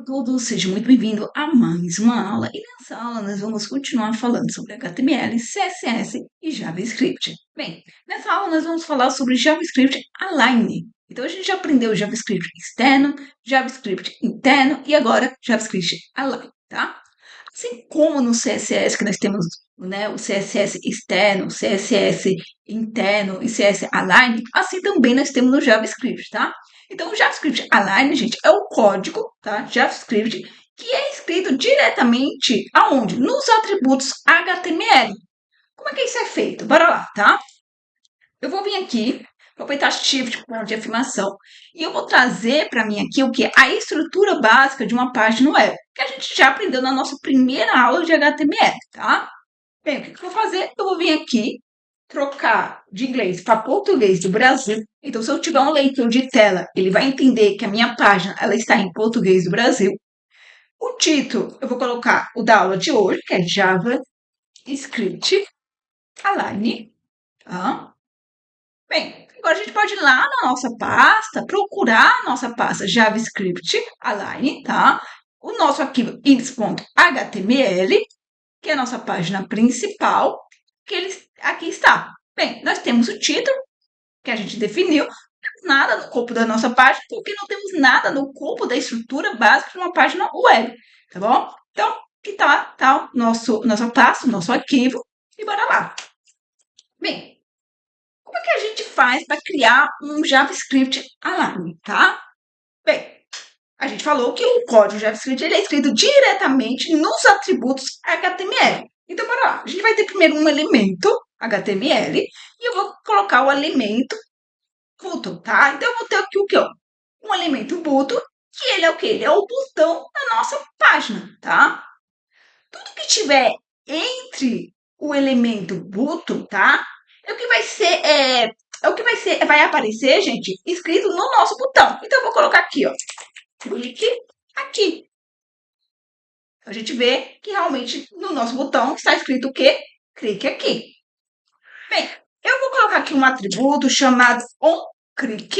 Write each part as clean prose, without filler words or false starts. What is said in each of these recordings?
a todos, seja muito bem-vindo a mais uma aula. E nessa aula nós vamos continuar falando sobre HTML, CSS e JavaScript. Bem, nessa aula nós vamos falar sobre JavaScript Align. Então a gente já aprendeu JavaScript externo, JavaScript interno e agora JavaScript Align, tá? Assim como no CSS que nós temos, né, o CSS externo, CSS interno e CSS Align, assim também nós temos no JavaScript, tá? Então, o JavaScript Align, gente, é o código, tá? JavaScript, que é escrito diretamente aonde? Nos atributos HTML. Como é que isso é feito? Bora lá, tá? Eu vou vir aqui, vou apertar Shift, ponto de afirmação, e eu vou trazer para mim aqui o que? A estrutura básica de uma página web, que a gente já aprendeu na nossa primeira aula de HTML, tá? Bem, o que eu vou fazer? Eu vou vir aqui, trocar de inglês para português do Brasil. Então, se eu tiver um leitor de tela, ele vai entender que a minha página ela está em português do Brasil. O título, eu vou colocar o da aula de hoje, que é JavaScript Align. Tá? Bem, agora a gente pode ir lá na nossa pasta, procurar a nossa pasta JavaScript Align, tá? O nosso arquivo index.html, que é a nossa página principal, que aqui está. Bem, nós temos o título, que a gente definiu, não temos nada no corpo da nossa página, porque não temos nada no corpo da estrutura básica de uma página web, tá bom? Então, aqui tá o nossa pasta, o nosso arquivo, e bora lá. Bem, como é que a gente faz para criar um JavaScript Align, tá? Bem, a gente falou que o código JavaScript ele é escrito diretamente nos atributos HTML. Então, bora lá. A gente vai ter primeiro um elemento HTML e eu vou colocar o elemento button, tá? Então, eu vou ter aqui o quê? Um elemento button, que ele é o quê? Ele é o botão da nossa página, tá? Tudo que tiver entre o elemento button, tá? É o que vai ser, vai aparecer, gente, escrito no nosso botão. Então, eu vou colocar aqui, ó. Clique aqui. A gente vê que realmente no nosso botão está escrito o quê? Clique aqui. Bem, eu vou colocar aqui um atributo chamado onClick,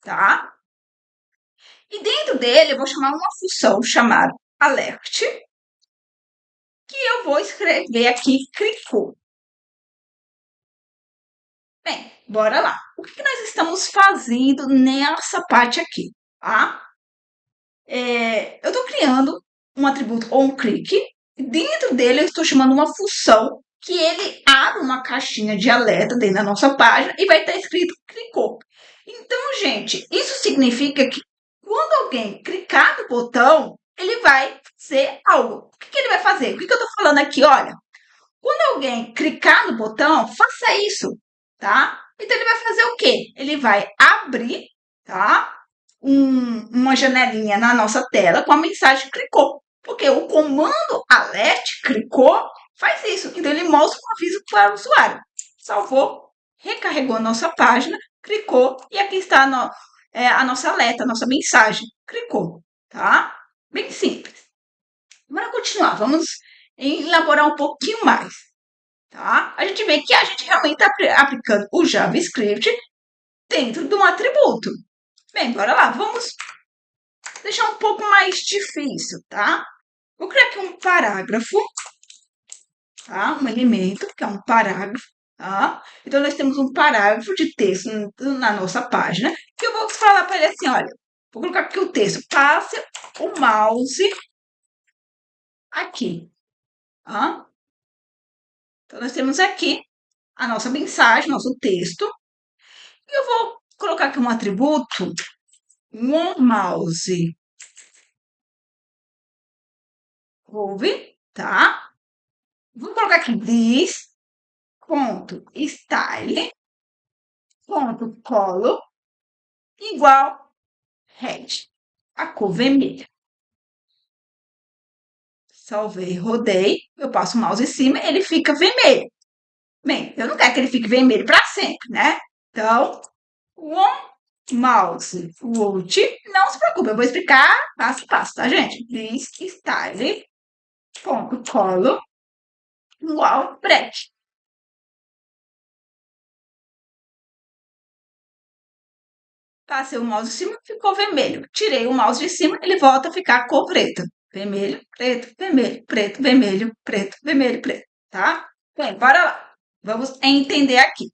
tá? E dentro dele eu vou chamar uma função chamada alert, que eu vou escrever aqui clicou. Bem, bora lá. O que nós estamos fazendo nessa parte aqui, tá? Eu estou criando um atributo onClick. Dentro dele eu estou chamando uma função que ele abre uma caixinha de alerta dentro da nossa página e vai estar escrito clicou. Então, gente, isso significa que quando alguém clicar no botão, ele vai fazer algo. O que ele vai fazer? O que eu estou falando aqui? Olha, quando alguém clicar no botão, faça isso, tá? Então, ele vai fazer o quê? Ele vai abrir, tá? Uma janelinha na nossa tela com a mensagem clicou. Porque o comando alert clicou faz isso. Então, ele mostra um aviso para o usuário. Salvou, recarregou a nossa página, clicou e aqui está a nossa alerta, a nossa mensagem. Clicou, tá? Bem simples. Bora continuar. Vamos elaborar um pouquinho mais, tá? A gente vê que a gente realmente está aplicando o JavaScript dentro de um atributo. Bem, bora lá. Vamos deixar um pouco mais difícil, tá? Vou criar aqui um parágrafo, tá? Um elemento, que é um parágrafo, tá? Então, nós temos um parágrafo de texto na nossa página, que eu vou falar para ele assim, olha, vou colocar aqui o texto, passe o mouse aqui, tá? Então, nós temos aqui a nossa mensagem, nosso texto, e eu vou colocar aqui um atributo, um mouse move, tá? Vou colocar aqui this ponto style ponto color igual red, a cor vermelha. Salvei, rodei, eu passo o mouse em cima, ele fica vermelho. Bem, eu não quero que ele fique vermelho para sempre, né? Então, one mouse root, não se preocupe, eu vou explicar passo a passo, tá, gente? This style ponto color igual red. Passei o mouse em cima, ficou vermelho. Tirei o mouse de cima, ele volta a ficar cor preta. Vermelho, preto, vermelho, preto, vermelho, preto, vermelho, preto, tá? Bem, bora lá. Vamos entender aqui.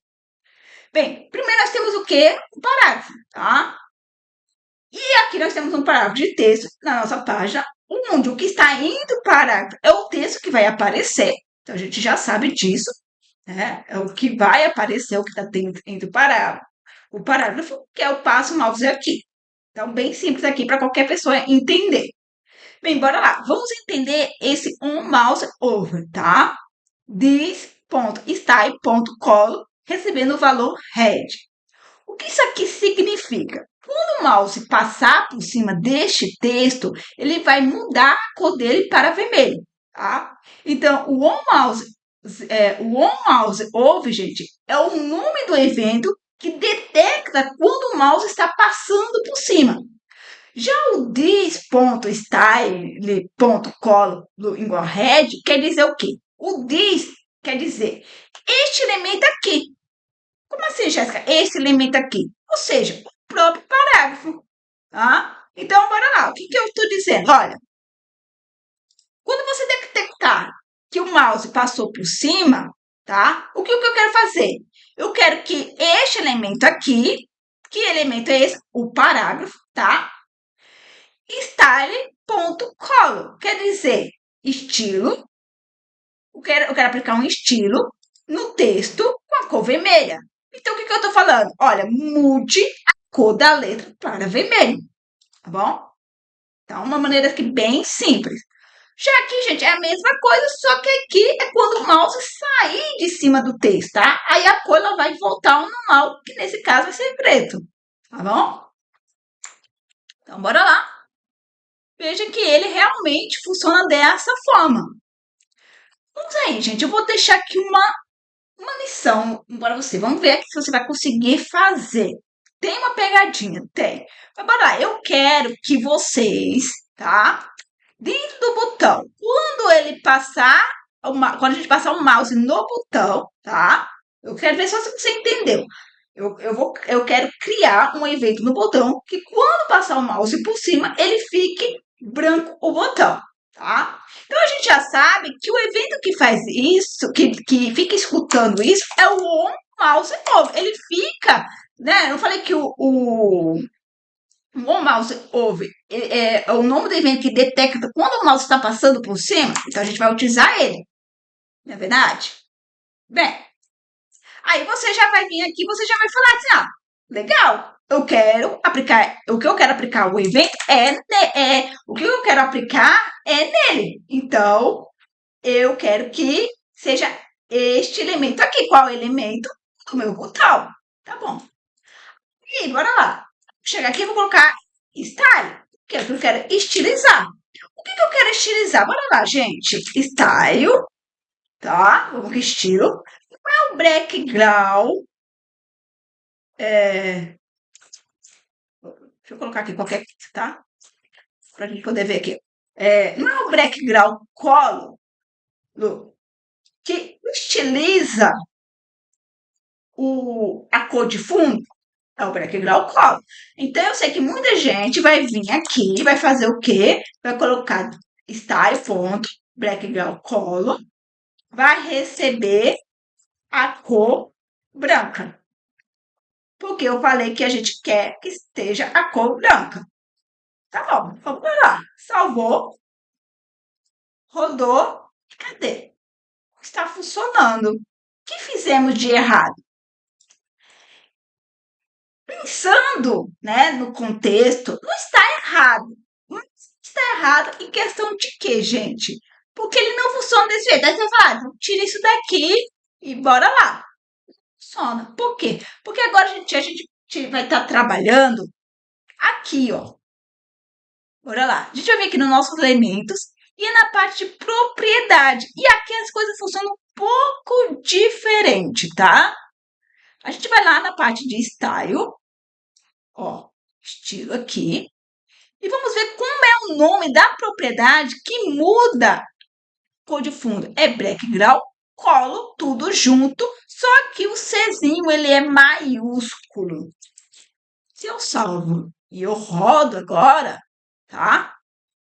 Bem, primeiro nós temos o quê? O parágrafo, tá? E aqui nós temos um parágrafo de texto na nossa página, onde o que está indo para o parágrafo é o texto que vai aparecer. Então a gente já sabe disso, né? É o que vai aparecer, o que está dentro do parágrafo. O parágrafo, que é o passo mouse aqui. Então, bem simples aqui para qualquer pessoa entender. Bem, bora lá. Vamos entender esse on mouse over, tá? This.style.colo recebendo o valor head. O que isso aqui significa? Quando o mouse passar por cima deste texto, ele vai mudar a cor dele para vermelho, tá? Então, o on mouse over, gente, é o nome do evento que detecta quando o mouse está passando por cima. Já o this.style.colo igual head quer dizer o quê? O this quer dizer este elemento aqui. Como assim, Jéssica? Esse elemento aqui. Ou seja, o próprio parágrafo. Tá? Então, bora lá. O que eu estou dizendo? Olha, quando você detectar que o mouse passou por cima, tá? O que eu quero fazer? Eu quero que este elemento aqui, que elemento é esse? O parágrafo, tá? Style.color, quer dizer, estilo. Eu quero aplicar um estilo no texto com a cor vermelha. Então, o que eu estou falando? Olha, mude a cor da letra para vermelho, tá bom? Então, uma maneira aqui bem simples. Já aqui, gente, é a mesma coisa, só que aqui é quando o mouse sair de cima do texto, tá? Aí a cor ela vai voltar ao normal, que nesse caso vai ser preto, tá bom? Então, bora lá. Veja que ele realmente funciona dessa forma. Vamos aí, gente. Eu vou deixar aqui uma lição para você. Vamos ver aqui se você vai conseguir fazer. Tem uma pegadinha? Tem. Mas bora lá. Eu quero que vocês, tá? Dentro do botão, quando ele passar, quando a gente passar o mouse no botão, tá? Eu quero ver se você entendeu. Eu quero criar um evento no botão que quando passar o mouse por cima, ele fique branco o botão, tá? Então a gente já sabe que o evento que faz isso, que fica escutando isso, é o on mouse over. Ele fica, né? Eu falei que o on mouse over é o nome do evento que detecta quando o mouse está passando por cima, então a gente vai utilizar ele, não é verdade? Bem, aí você já vai vir aqui, você já vai falar assim, ah, legal, eu quero aplicar, o que eu quero aplicar o evento o que eu quero aplicar é nele. Então, eu quero que seja este elemento aqui. Qual elemento? O meu botão. Tá bom. E bora lá. Chegar aqui e vou colocar style, que é o que eu quero estilizar. O que eu quero estilizar? Bora lá, gente. Style, tá? Vamos que estilo. É o background. Deixa eu colocar aqui qualquer, tá? Pra gente poder ver aqui. Não é o background color que estiliza a cor de fundo? É o background color. Então, eu sei que muita gente vai vir aqui, vai fazer o quê? Vai colocar style ponto, background color, vai receber a cor branca. Porque eu falei que a gente quer que esteja a cor branca. Tá bom, vamos lá. Salvou, rodou, cadê? Está funcionando. O que fizemos de errado? Pensando, né, no contexto, não está errado. Mas está errado em questão de quê, gente? Porque ele não funciona desse jeito. Aí você fala, tira isso daqui e bora lá. Funciona. Por quê? Porque agora a gente vai estar trabalhando aqui, ó. Bora lá. A gente vai vir aqui nos nossos elementos e é na parte de propriedade. E aqui as coisas funcionam um pouco diferente, tá? A gente vai lá na parte de style, ó, estilo aqui, e vamos ver como é o nome da propriedade que muda a cor de fundo. É background, colo, tudo junto, só que o Czinho ele é maiúsculo. Se eu salvo e eu rodo agora, tá?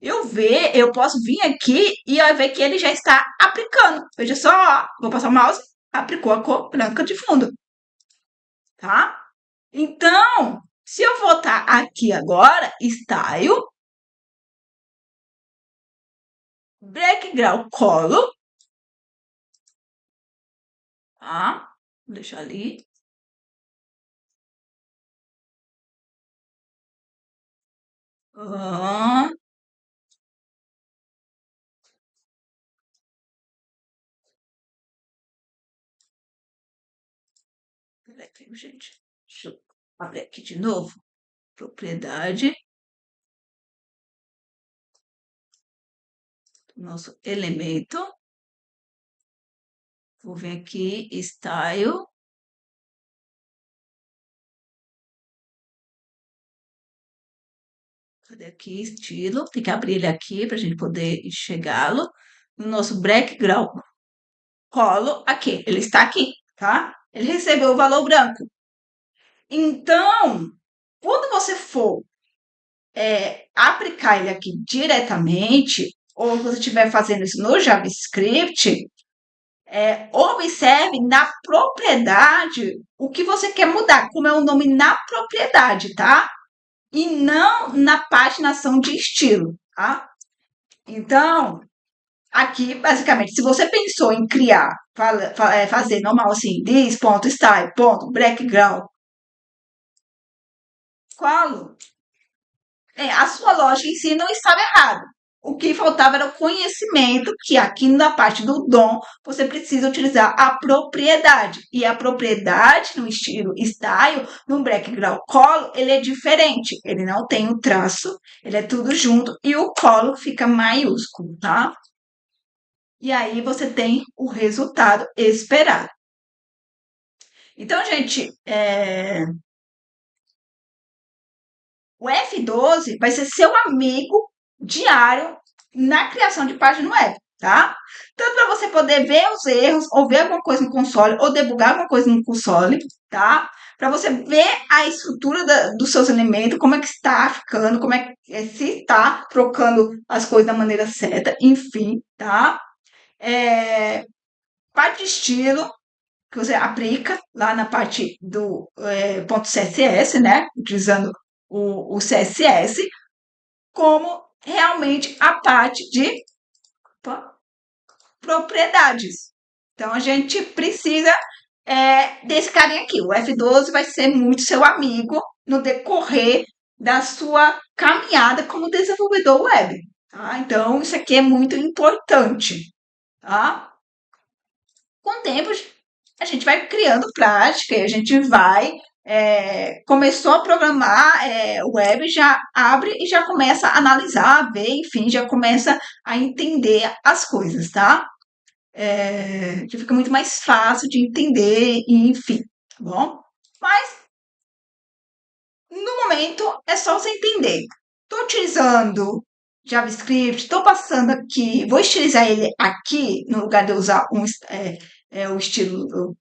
Eu posso vir aqui e eu ver que ele já está aplicando. Veja só, ó, vou passar o mouse, aplicou a cor branca de fundo, tá? Então, se eu voltar aqui agora, Style, Background Color, tá? Vou deixar ali. Ah, peraí, gente. Deixa eu abrir aqui de novo. Propriedade do nosso elemento. Vou vir aqui, Style. Cadê aqui? Estilo. Tem que abrir ele aqui para a gente poder enxergá-lo. No nosso background, colo aqui. Ele está aqui, tá? Ele recebeu o valor branco. Então, quando você for aplicar ele aqui diretamente, ou você estiver fazendo isso no JavaScript, observe na propriedade o que você quer mudar, como é o nome na propriedade, tá? E não na paginação de estilo, tá? Então, aqui, basicamente, se você pensou em criar, fazer normal assim, this.style, background, qual a sua lógica em si não estava errada. O que faltava era o conhecimento, que aqui na parte do DOM você precisa utilizar a propriedade. E a propriedade no estilo style, no background color, ele é diferente. Ele não tem o traço, ele é tudo junto e o color fica maiúsculo, tá? E aí você tem o resultado esperado. Então, gente, o F12 vai ser seu amigo diário na criação de página web, tá? Tanto para você poder ver os erros, ou ver alguma coisa no console, ou debugar alguma coisa no console, tá? Para você ver a estrutura dos seus elementos, como é que está ficando, como é que se está trocando as coisas da maneira certa, enfim, tá? Parte de estilo, que você aplica lá na parte do ponto CSS, né? Utilizando o CSS, como realmente a parte de propriedades. Então, a gente precisa desse carinha aqui. O F12 vai ser muito seu amigo no decorrer da sua caminhada como desenvolvedor web. Tá? Então, isso aqui é muito importante. Tá? Com o tempo, a gente vai criando prática e a gente vai. Começou a programar web, já abre e já começa a analisar, ver, enfim, já começa a entender as coisas, tá? Já fica muito mais fácil de entender, e, enfim, tá bom? Mas no momento é só você entender. Estou utilizando JavaScript, estou passando aqui, vou estilizar ele aqui no lugar de eu usar o estilo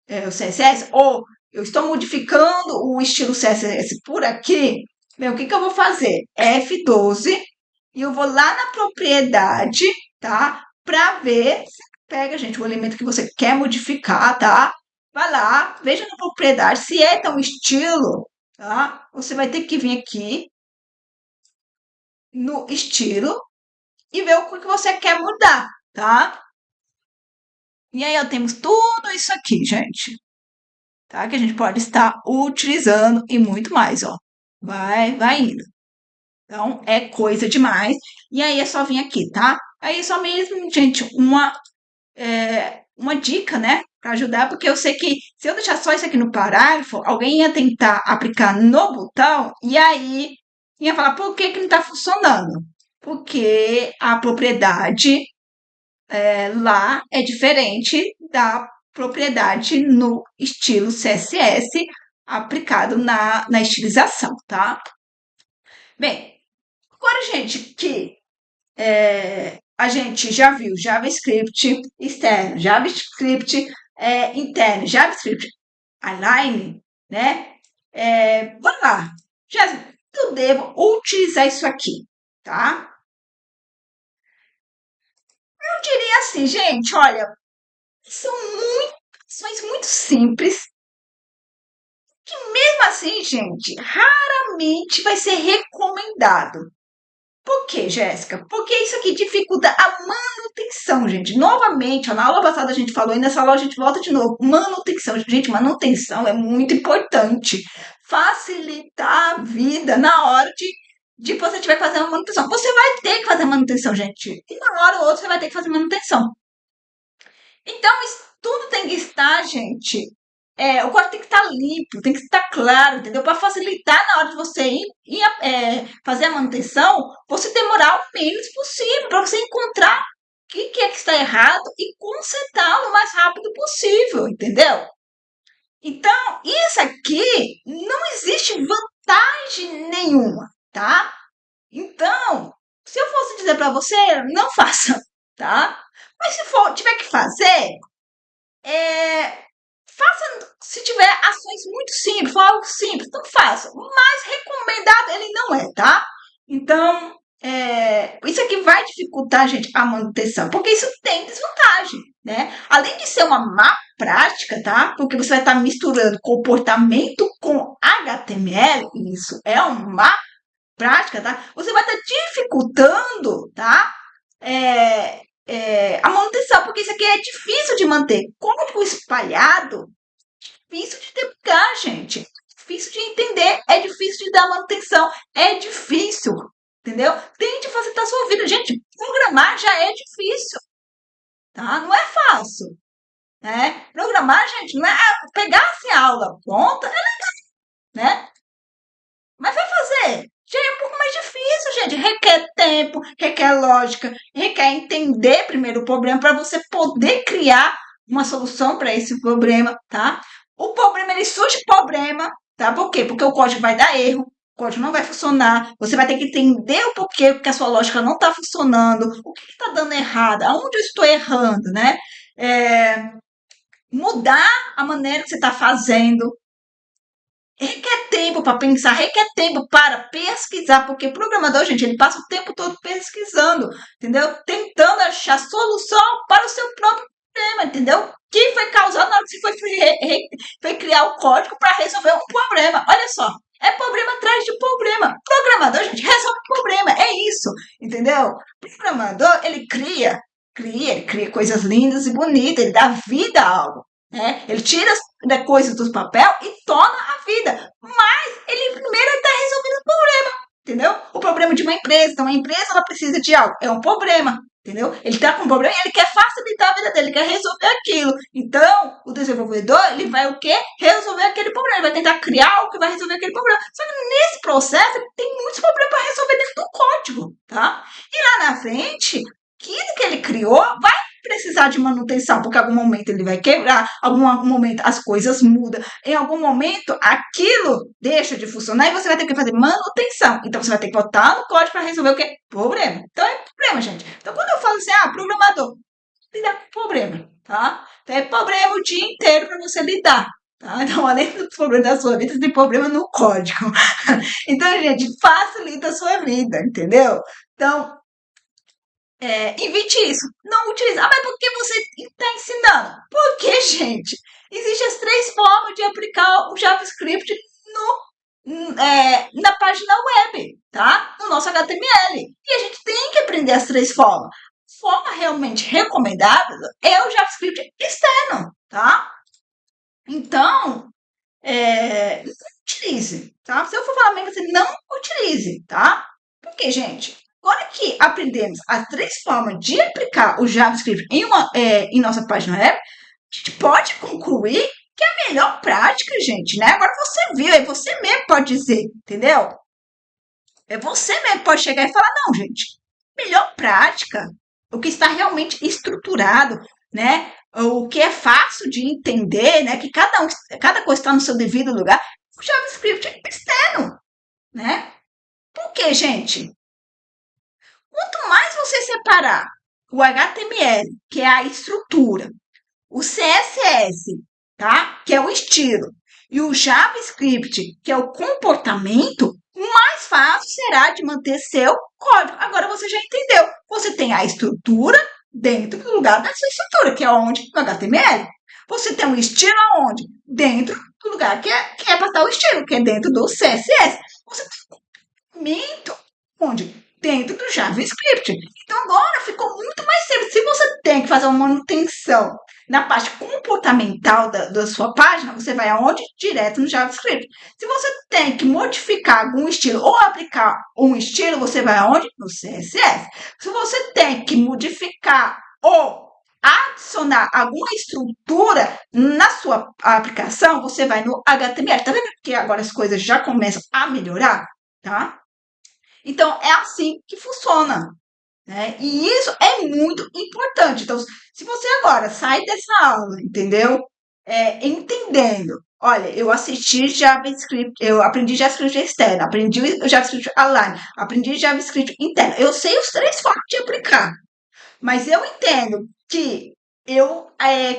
o CSS, ou eu estou modificando o estilo CSS por aqui, o que eu vou fazer? F12 e eu vou lá na propriedade, tá? Para ver, pega, gente, o elemento que você quer modificar, tá? Vai lá, veja na propriedade, se é tão estilo, tá? Você vai ter que vir aqui no estilo e ver o que você quer mudar, tá? E aí, ó, temos tudo isso aqui, gente. Tá? Que a gente pode estar utilizando e muito mais, ó. Vai indo. Então, é coisa demais. E aí é só vir aqui, tá? Aí só mesmo, gente, uma dica, né? Para ajudar, porque eu sei que se eu deixar só isso aqui no parágrafo, alguém ia tentar aplicar no botão e aí ia falar, por que que não está funcionando? Porque a propriedade lá é diferente da propriedade no estilo CSS aplicado na estilização, tá? Bem, agora, gente, que a gente já viu JavaScript externo, JavaScript interno, JavaScript align, né? Vamos lá. Jéssica, eu devo utilizar isso aqui, tá? Eu diria assim, gente, olha, são ações muito simples, que mesmo assim, gente, raramente vai ser recomendado. Por quê, Jéssica? Porque isso aqui dificulta a manutenção, gente. Novamente, ó, na aula passada a gente falou e nessa aula a gente volta de novo. Manutenção. Gente, manutenção é muito importante. Facilitar a vida na hora de você tiver que fazer uma manutenção. Você vai ter que fazer manutenção, gente. E na hora ou outra você vai ter que fazer manutenção. Então, isso tudo tem que estar, gente. O quarto tem que estar limpo, tem que estar claro, entendeu? Para facilitar na hora de você ir fazer a manutenção, você demorar o menos possível, para você encontrar o que é que está errado e consertar o mais rápido possível, entendeu? Então, isso aqui não existe vantagem nenhuma, tá? Então, se eu fosse dizer para você, não faça, tá? Mas se for, tiver que fazer, é, faça, se tiver ações muito simples, for algo simples, então faça. Mas recomendado ele não é, tá? Então, isso aqui vai dificultar, gente, a manutenção, porque isso tem desvantagem, né? Além de ser uma má prática, tá? Porque você vai estar misturando comportamento com HTML, isso é uma má prática, tá? Você vai estar dificultando, tá? A manutenção, porque isso aqui é difícil de manter. Código espalhado, difícil de depurar, gente. Difícil de entender, é difícil de dar manutenção, é difícil, entendeu? Tente facilitar a sua vida. Gente, programar já é difícil, tá? Não é fácil, né? Programar, gente, não é pegar assim, a aula pronta, né? Mas vai fazer. Já é um pouco mais difícil, gente. Requer tempo, requer lógica, requer entender primeiro o problema para você poder criar uma solução para esse problema, tá? O problema, ele surge problema, tá? Por quê? Porque o código vai dar erro, o código não vai funcionar, você vai ter que entender o porquê que a sua lógica não está funcionando, o que está dando errado, aonde eu estou errando, né? Mudar a maneira que você está fazendo, requer tempo para pensar, requer tempo para pesquisar, porque programador, gente, ele passa o tempo todo pesquisando, entendeu? Tentando achar solução para o seu próprio problema, entendeu? Que foi causado na hora que você foi criar o código para resolver um problema. Olha só, é problema atrás de problema. Programador, gente, resolve problema, é isso, entendeu? Programador, ele cria coisas lindas e bonitas, ele dá vida a algo. Né? Ele tira as coisas do papel e torna a vida. Mas ele primeiro está resolvendo o problema, entendeu? O problema de uma empresa. Então, a empresa ela precisa de algo. É um problema, entendeu? Ele está com um problema e ele quer facilitar a vida dele, ele quer resolver aquilo. Então, o desenvolvedor, ele vai o quê? Resolver aquele problema. Ele vai tentar criar algo que vai resolver aquele problema. Só que nesse processo, ele tem muitos problemas para resolver dentro do código, tá? E lá na frente, aquilo que ele criou vai precisar de manutenção, porque em algum momento ele vai quebrar, em algum momento as coisas mudam, em algum momento aquilo deixa de funcionar e você vai ter que fazer manutenção. Então você vai ter que botar no código para resolver o quê? Problema. Então é problema, gente. Então quando eu falo assim, programador, lidar com problema, tá? Então é problema o dia inteiro para você lidar. Tá? Então, além dos problemas da sua vida, tem problema no código. Então, gente, facilita a sua vida, entendeu? Então, evite isso. Não utilize. Ah, mas por que você está ensinando? Porque, gente, existem as três formas de aplicar o JavaScript na página web, tá? No nosso HTML. E a gente tem que aprender as três formas. A forma realmente recomendável é o JavaScript externo, tá? Então, não utilize, tá? Se eu for falar mesmo, você não utilize, tá? Porque, gente, agora que aprendemos as três formas de aplicar o JavaScript em nossa página web, a gente pode concluir que é a melhor prática, gente, né? Agora você viu, é você mesmo pode dizer, entendeu? É você mesmo pode chegar e falar, não, gente, melhor prática, o que está realmente estruturado, né? O que é fácil de entender, né? Que cada coisa está no seu devido lugar. O JavaScript é externo, né? Por quê, gente? Quanto mais você separar o HTML, que é a estrutura, o CSS, tá? Que é o estilo, e o JavaScript, que é o comportamento, mais fácil será de manter seu código. Agora você já entendeu. Você tem a estrutura dentro do lugar da sua estrutura, que é onde? No HTML. Você tem um estilo aonde? Dentro do lugar que é para estar o estilo, que é dentro do CSS. Você tem um documento onde? Dentro do JavaScript. Então agora ficou muito mais simples. Se você tem que fazer uma manutenção na parte comportamental da sua página, você vai aonde? Direto no JavaScript. Se você tem que modificar algum estilo ou aplicar um estilo, você vai aonde? No CSS. Se você tem que modificar ou adicionar alguma estrutura na sua aplicação, você vai no HTML. Tá vendo que agora as coisas já começam a melhorar? Tá? Então, é assim que funciona. Né? E isso é muito importante. Então, se você agora sai dessa aula, entendeu? Entendendo, olha, eu assisti JavaScript, eu aprendi JavaScript externo, aprendi JavaScript align, aprendi JavaScript interno. Eu sei os três formas de aplicar, mas eu entendo que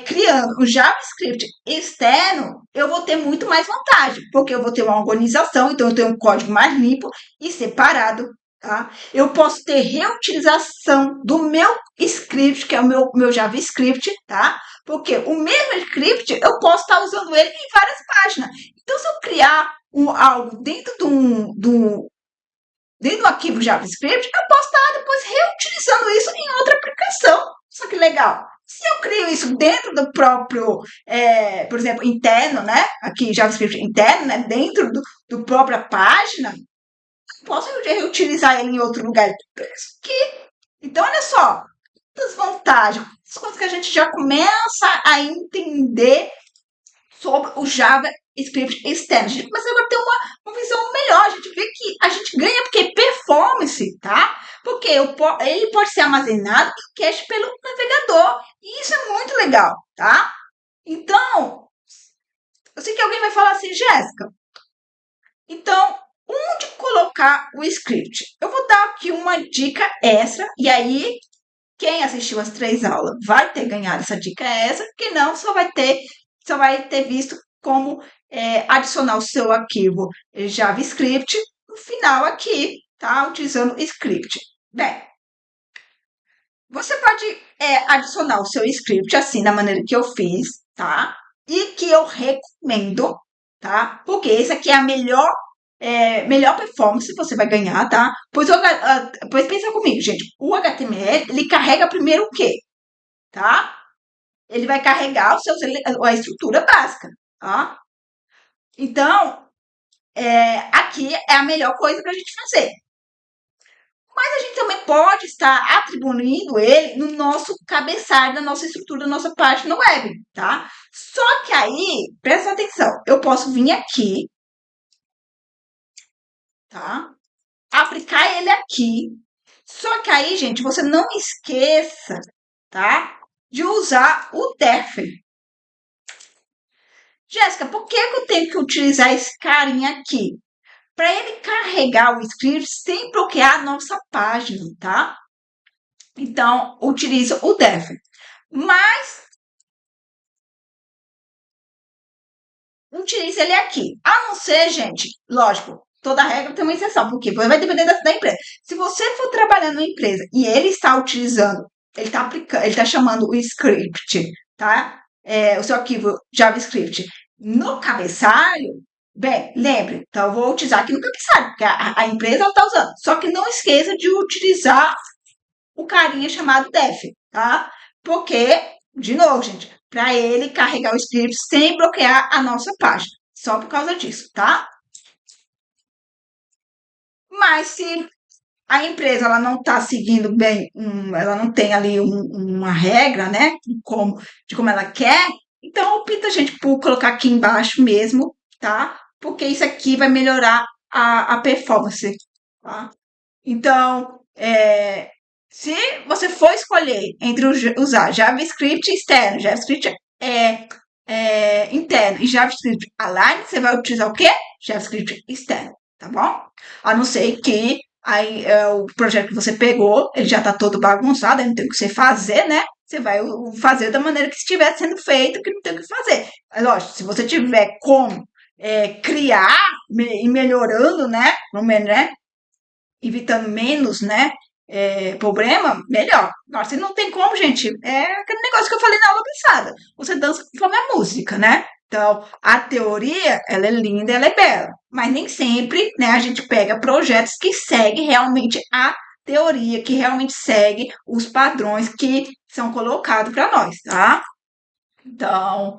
criando um JavaScript externo, eu vou ter muito mais vantagem, porque eu vou ter uma organização, então eu tenho um código mais limpo e separado. Tá? Eu posso ter reutilização do meu script, que é o meu JavaScript, tá? Porque o mesmo script eu posso estar usando ele em várias páginas. Então, se eu criar algo dentro do arquivo JavaScript, eu posso estar depois reutilizando isso em outra aplicação. Só que legal. Se eu crio isso dentro do próprio, por exemplo, interno, né? Aqui, JavaScript interno, né? Dentro do própria página, posso reutilizar ele em outro lugar aqui. Então, olha só, quantas vantagens, as coisas que a gente já começa a entender sobre o JavaScript externo. A gente começa agora a ter uma visão melhor, a gente vê que a gente ganha porque performance, tá? Porque ele pode ser armazenado em cache pelo navegador. E isso é muito legal, tá? Então, eu sei que alguém vai falar assim, Jéssica, então, onde colocar o script? Eu vou dar aqui uma dica extra, e aí quem assistiu as 3 aulas vai ter ganhado essa dica extra, quem não só vai ter visto como adicionar o seu arquivo JavaScript no final aqui, tá? Utilizando o script. Bem, você pode adicionar o seu script assim, da maneira que eu fiz, tá? E que eu recomendo, tá? Porque esse aqui é a melhor performance você vai ganhar, tá? Pois pensa comigo, gente. O HTML, ele carrega primeiro o quê? Tá? Ele vai carregar a estrutura básica, tá? Então, aqui é a melhor coisa para a gente fazer. Mas a gente também pode estar atribuindo ele no nosso cabeçalho, da nossa estrutura, da nossa página web, tá? Só que aí, presta atenção, eu posso vir aqui, tá? Aplicar ele aqui. Só que aí, gente, você não esqueça, tá? De usar o def. Jéssica, por que eu tenho que utilizar esse carinha aqui? Para ele carregar o script sem bloquear a nossa página, tá? Então, utilize o def. Mas, utilize ele aqui. A não ser, gente, lógico, toda regra tem uma exceção, porque vai depender da empresa. Se você for trabalhando numa empresa e ele está utilizando, ele está aplicando, ele está chamando o script, tá? O seu arquivo JavaScript no cabeçalho, bem, lembre, então eu vou utilizar aqui no cabeçalho, porque a empresa está usando. Só que não esqueça de utilizar o carinha chamado def, tá? Porque, de novo, gente, para ele carregar o script sem bloquear a nossa página. Só por causa disso, tá? Mas se a empresa ela não está seguindo bem, ela não tem ali uma regra, né, de como ela quer, então opta a gente por colocar aqui embaixo mesmo, tá? Porque isso aqui vai melhorar a performance, tá? Então, se você for escolher entre usar JavaScript externo, JavaScript interno e JavaScript align, você vai utilizar o quê? JavaScript externo, tá bom? A não ser que aí o projeto que você pegou, ele já está todo bagunçado, aí não tem o que você fazer, né? Você vai fazer da maneira que estiver sendo feito, que não tem o que fazer. Mas, lógico, se você tiver como criar e melhorando, né? Né? Evitando menos, né? Problema, melhor. Agora, se não tem como, gente, é aquele negócio que eu falei na aula passada. Você dança conforme a música, né? Então, a teoria, ela é linda, ela é bela, mas nem sempre, né, a gente pega projetos que seguem realmente a teoria, que realmente segue os padrões que são colocados para nós, tá? Então,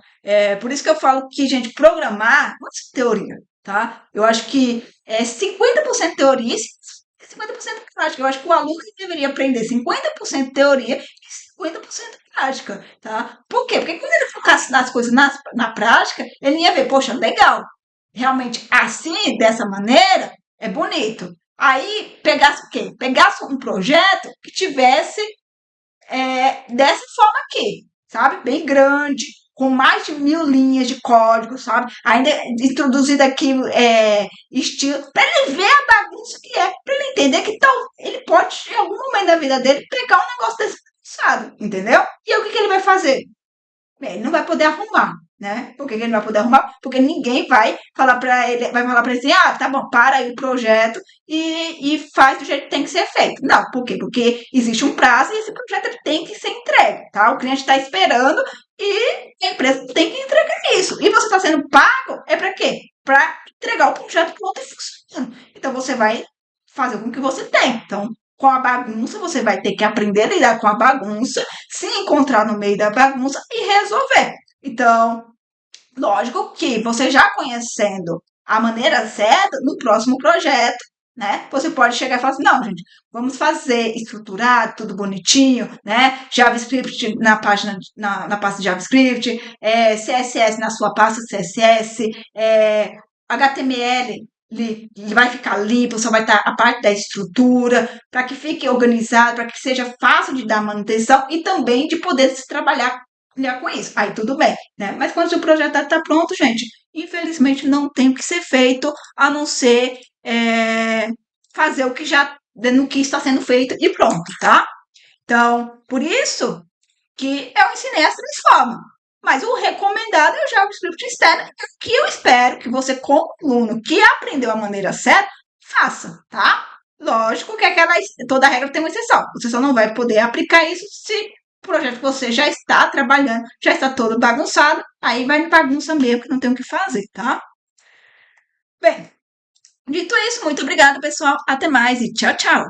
por isso que eu falo que, gente, programar não é só teoria, tá? Eu acho que é 50% teoria e 50% prática. Eu acho que o aluno deveria aprender 50% teoria e 50% prática, tá? Por quê? Porque quando ele focasse nas coisas na prática, ele ia ver, poxa, legal, realmente assim, dessa maneira, é bonito. Aí pegasse o quê? Pegasse um projeto que tivesse dessa forma aqui, sabe? Bem grande, com mais de 1.000 linhas de código, sabe? Ainda introduzido aqui estilo, para ele ver a bagunça que é, para ele entender que então, ele pode, em algum momento da vida dele, pegar um negócio desse bagunçado, entendeu? E aí, o que ele vai fazer? Bem, ele não vai poder arrumar, né? Por que ele não vai poder arrumar? Porque ninguém vai falar para ele assim, ah, tá bom, para aí o projeto e faz do jeito que tem que ser feito. Não, por quê? Porque existe um prazo e esse projeto ele tem que ser entregue, tá? O cliente está esperando e a empresa tem que entregar isso. E você está sendo pago é para quê? Para entregar o projeto pronto e funcionando. Então você vai fazer com o que você tem. Então, com a bagunça, você vai ter que aprender a lidar com a bagunça, se encontrar no meio da bagunça e resolver. Então, lógico que você já conhecendo a maneira certa, no próximo projeto, né? Você pode chegar e falar assim, não, gente, vamos fazer estruturado, tudo bonitinho, né? JavaScript na página, na pasta JavaScript, CSS na sua pasta CSS, HTML ele vai ficar limpo, só vai estar a parte da estrutura, para que fique organizado, para que seja fácil de dar manutenção e também de poder se trabalhar com isso. Aí tudo bem, né? Mas quando o projeto está pronto, gente, infelizmente não tem o que ser feito a não ser fazer o que já no que está sendo feito e pronto, tá? Então, por isso que eu ensinei as três formas. Mas o recomendado é o JavaScript externo, que eu espero que você, como aluno que aprendeu a maneira certa, faça, tá? Lógico que toda regra tem uma exceção. Você só não vai poder aplicar isso se o projeto que você já está trabalhando já está todo bagunçado. Aí vai bagunça mesmo, que não tem o que fazer, tá? Bem, dito isso, muito obrigada, pessoal. Até mais e tchau, tchau.